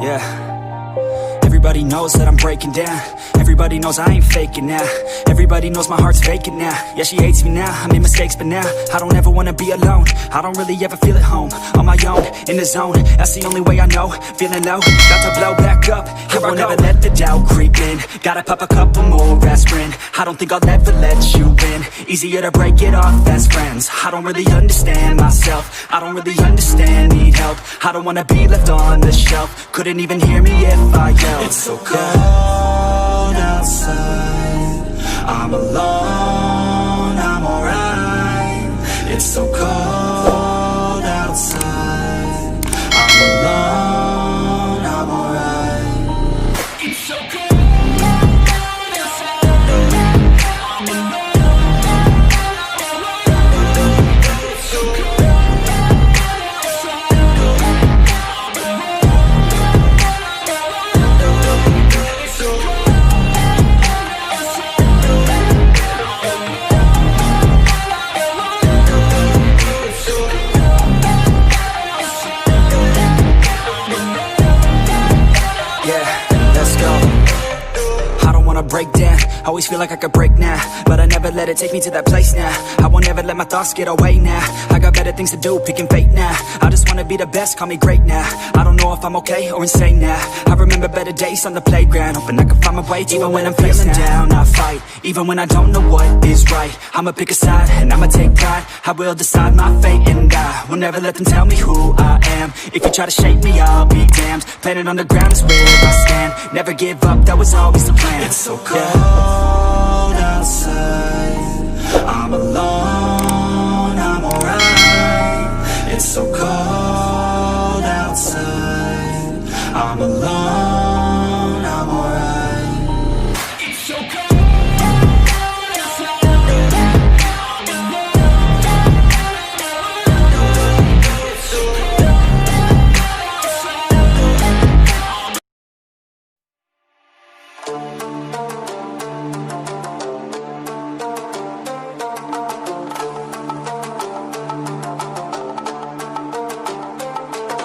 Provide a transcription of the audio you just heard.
Yeah. Everybody knows that I'm breaking down. Everybody knows I ain't faking now. Everybody knows my heart's vacant now. Yeah, she hates me now, I made mistakes but now I don't ever wanna be alone. I don't really ever feel at home. On my own, in the zone, that's the only way I know. Feeling low, about to blow back up. Here I never let the doubt creep in. Gotta pop a couple more aspirin. I don't think I'll ever let you in. Easier to break it off as friends. I don't really understand myself. I don't really understand, need help. I don't wanna be left on the shelf. Couldn't even hear me if I yelled. It's so cold outside, I'm alone, I'm alright. It's so cold outside, I'm alone, I'm alright. It's so cold outside, I'm alone, it's so cold outside, break down, always feel like I could break now, but I never let it take me to that place now. I won't ever let my thoughts get away now. I got better things to do, picking fate now. I just wanna be the best, call me great now. I don't know if I'm okay or insane now. I remember better days on the playground, hoping I can find my way. Even when I'm feeling down, I fight. Even when I don't know what is right, I'ma pick a side and I'ma take pride. I will decide my fate and I will never let them tell me who I am. If you try to shake me, I'll be damned. Planet on the ground is where I stand. Never give up, that was always the plan. It's so cold outside, I'm alone.